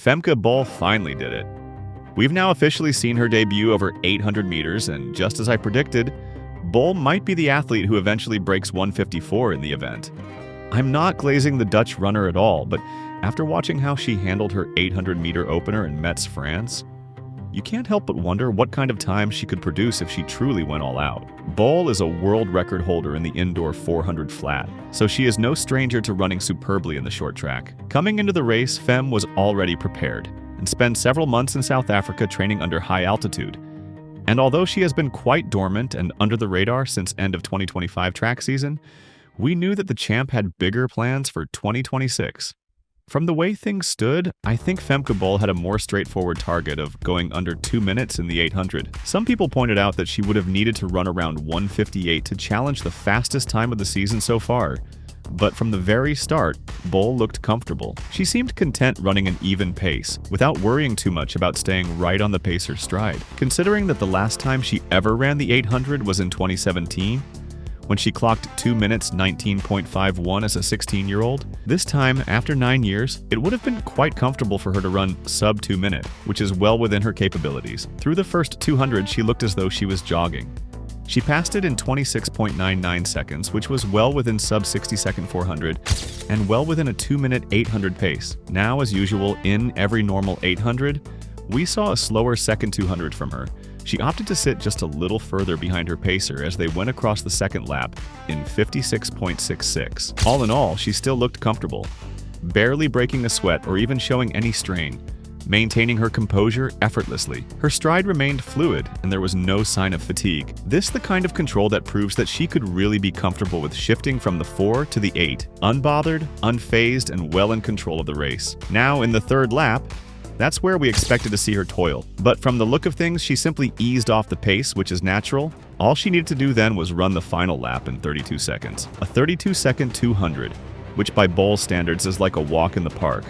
Femke Bol finally did it. We've now officially seen her debut over 800 meters, and just as I predicted, Bol might be the athlete who eventually breaks 154 in the event. I'm not glazing the Dutch runner at all, but after watching how she handled her 800-meter opener in Metz, France, you can't help but wonder what kind of time she could produce if she truly went all out. Bol is a world record holder in the indoor 400 flat, so she is no stranger to running superbly in the short track. Coming into the race, Fem was already prepared and spent several months in South Africa training under high altitude. And although she has been quite dormant and under the radar since end of 2025 track season, we knew that the champ had bigger plans for 2026. From the way things stood, I think Femke Bol had a more straightforward target of going under 2 minutes in the 800. Some people pointed out that she would have needed to run around 158 to challenge the fastest time of the season so far. But from the very start, Bol looked comfortable. She seemed content running an even pace, without worrying too much about staying right on the pacer's stride. Considering that the last time she ever ran the 800 was in 2017, when she clocked 2 minutes 19.51 as a 16-year-old. This time, after 9 years, it would have been quite comfortable for her to run sub 2 minute, which is well within her capabilities. Through the first 200, she looked as though she was jogging. She passed it in 26.99 seconds, which was well within sub 60-second 400 and well within a 2-minute 800 pace. Now, as usual, in every normal 800, we saw a slower second 200 from her. She opted to sit just a little further behind her pacer as they went across the second lap in 56.66. All in all, she still looked comfortable, barely breaking a sweat or even showing any strain, maintaining her composure effortlessly. Her stride remained fluid, and there was no sign of fatigue. This the kind of control that proves that she could really be comfortable with shifting from the 4 to the 8, unbothered, unfazed, and well in control of the race. Now, in the third lap, that's where we expected to see her toil. But from the look of things, she simply eased off the pace, which is natural. All she needed to do then was run the final lap in 32 seconds. A 32-second 200, which by Bol standards is like a walk in the park.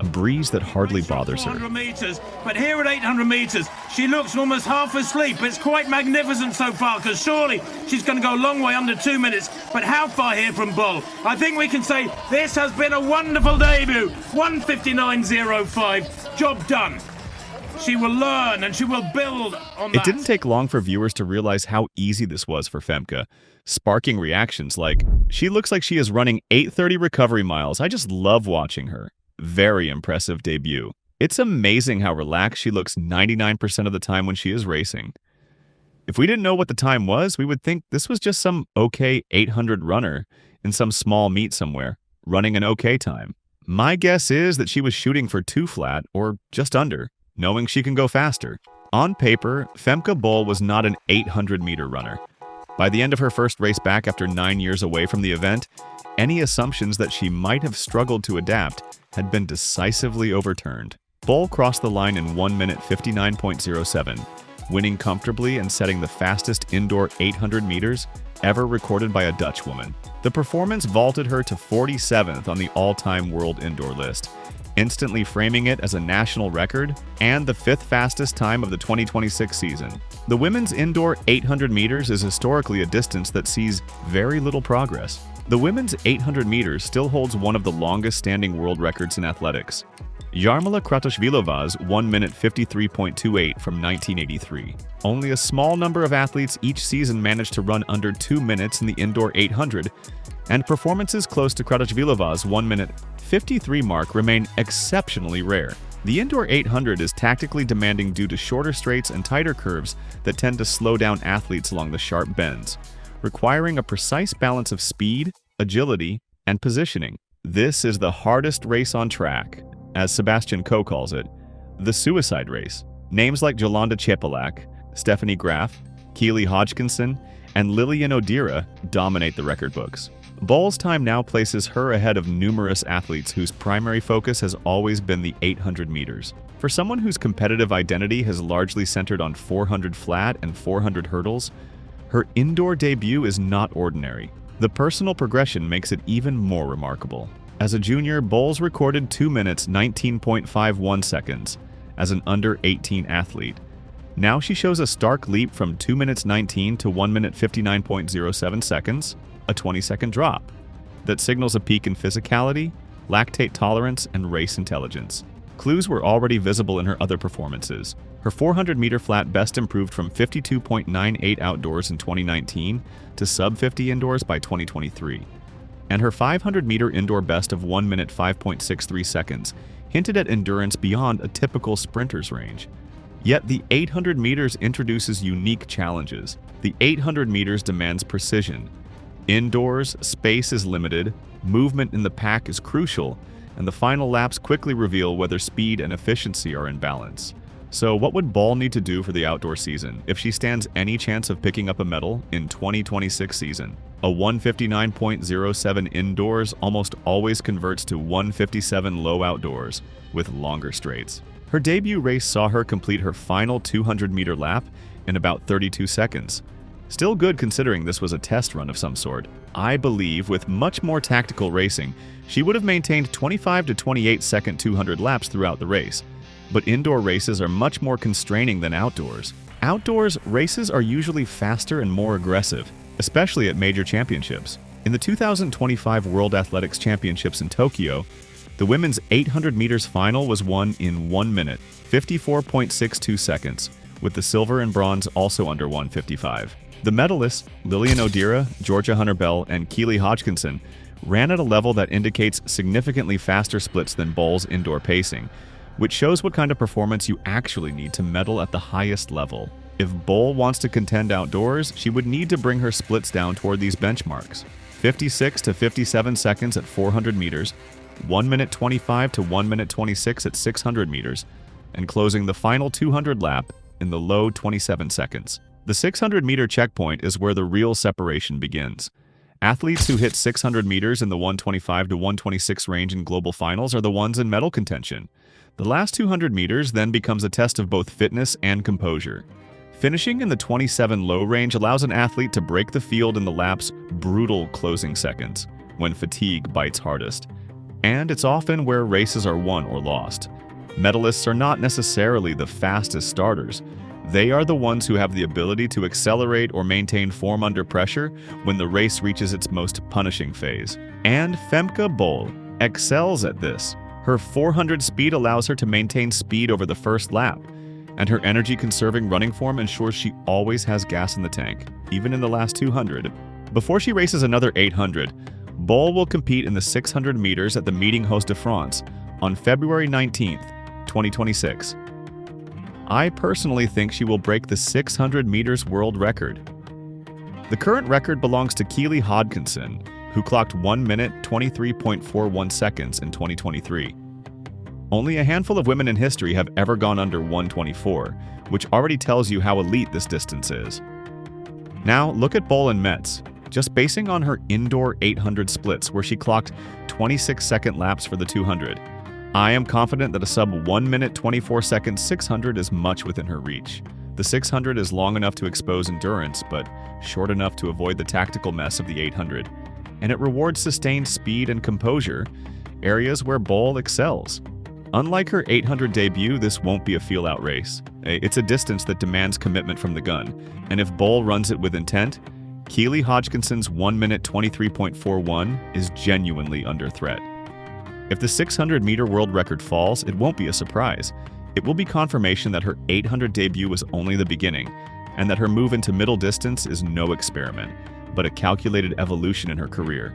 A breeze that hardly bothers her. 400 meters, but here at 800 meters, she looks almost half asleep. It's quite magnificent so far, because surely she's going to go a long way under 2 minutes. But how far here from Bol? I think we can say this has been a wonderful debut. 1:59.05. Job done. She will learn and she will build on that. It didn't take long for viewers to realize how easy this was for Femke, sparking reactions like, "She looks like she is running 8:30 recovery miles. I just love watching her." Very impressive debut. It's amazing how relaxed she looks 99% of the time when she is racing. If we didn't know what the time was, we would think this was just some okay 800 runner in some small meet somewhere, running an okay time. My guess is that she was shooting for 2 flat or just under, knowing she can go faster. On paper, Femke Bol was not an 800-meter runner. By the end of her first race back after 9 years away from the event, any assumptions that she might have struggled to adapt had been decisively overturned. Bol crossed the line in 1 minute 59.07, winning comfortably and setting the fastest indoor 800 meters ever recorded by a Dutch woman. The performance vaulted her to 47th on the all-time world indoor list, instantly framing it as a national record and the 5th fastest time of the 2026 season. The women's indoor 800 meters is historically a distance that sees very little progress. The women's 800 meters still holds one of the longest-standing world records in athletics. Jarmila Kratochvilova's 1 minute 53.28 from 1983. Only a small number of athletes each season manage to run under 2 minutes in the indoor 800, and performances close to Kratochvilova's 1 minute 53 mark remain exceptionally rare. The indoor 800 is tactically demanding due to shorter straights and tighter curves that tend to slow down athletes along the sharp bends, requiring a precise balance of speed, agility, and positioning. This is the hardest race on track, as Sebastian Coe calls it, the suicide race. Names like Jolanda Chepelak, Stephanie Graf, Keely Hodgkinson, and Lilian Odira dominate the record books. Bol's time now places her ahead of numerous athletes whose primary focus has always been the 800 meters. For someone whose competitive identity has largely centered on 400 flat and 400 hurdles, her indoor debut is not ordinary. The personal progression makes it even more remarkable. As a junior, Bol's recorded 2 minutes 19.51 seconds as an under 18 athlete. Now she shows a stark leap from 2 minutes 19 to 1 minute 59.07 seconds, a 20-second drop that signals a peak in physicality, lactate tolerance, and race intelligence. Clues were already visible in her other performances. Her 400-meter flat best improved from 52.98 outdoors in 2019 to sub-50 indoors by 2023. And her 500-meter indoor best of 1 minute 5.63 seconds hinted at endurance beyond a typical sprinter's range. Yet the 800 meters introduces unique challenges. The 800 meters demands precision. Indoors, space is limited, movement in the pack is crucial, and the final laps quickly reveal whether speed and efficiency are in balance. So what would Bol need to do for the outdoor season if she stands any chance of picking up a medal in 2026 season? A 159.07 indoors almost always converts to 157 low outdoors, with longer straights. Her debut race saw her complete her final 200-meter lap in about 32 seconds. Still good considering this was a test run of some sort. I believe with much more tactical racing, she would have maintained 25 to 28-second 200 laps throughout the race. But indoor races are much more constraining than outdoors. Outdoors, races are usually faster and more aggressive, especially at major championships. In the 2025 World Athletics Championships in Tokyo, the women's 800 meters final was won in 1 minute, 54.62 seconds, with the silver and bronze also under 1:55. The medalists, Lilian Odira, Georgia Hunter-Bell, and Keely Hodgkinson, ran at a level that indicates significantly faster splits than Bol's indoor pacing, which shows what kind of performance you actually need to medal at the highest level. If Bol wants to contend outdoors, she would need to bring her splits down toward these benchmarks: 56 to 57 seconds at 400 meters, 1 minute 25 to 1 minute 26 at 600 meters, and closing the final 200 lap in the low 27 seconds. The 600-meter checkpoint is where the real separation begins. Athletes who hit 600 meters in the 125 to 126 range in global finals are the ones in medal contention. The last 200 meters then becomes a test of both fitness and composure. Finishing in the 27 low range allows an athlete to break the field in the lap's brutal closing seconds, when fatigue bites hardest. And it's often where races are won or lost. Medalists are not necessarily the fastest starters. They are the ones who have the ability to accelerate or maintain form under pressure when the race reaches its most punishing phase. And Femke Bol excels at this. Her 400 speed allows her to maintain speed over the first lap, and her energy-conserving running form ensures she always has gas in the tank, even in the last 200. Before she races another 800, Bol will compete in the 600 meters at the Meeting Hauts de France on February 19th, 2026. I personally think she will break the 600 meters world record. The current record belongs to Keely Hodgkinson, who clocked 1 minute 23.41 seconds in 2023. Only a handful of women in history have ever gone under 124, which already tells you how elite this distance is. Now, look at Bol in Metz, just basing on her indoor 800 splits where she clocked 26-second laps for the 200. I am confident that a sub 1 minute 24 second 600 is much within her reach. The 600 is long enough to expose endurance, but short enough to avoid the tactical mess of the 800. And it rewards sustained speed and composure, areas where Bol excels. Unlike her 800 debut, this won't be a feel-out race. It's a distance that demands commitment from the gun, and if Bol runs it with intent, Keely Hodgkinson's 1 minute 23.41 is genuinely under threat. If the 600-meter world record falls, it won't be a surprise. It will be confirmation that her 800 debut was only the beginning, and that her move into middle distance is no experiment, but a calculated evolution in her career.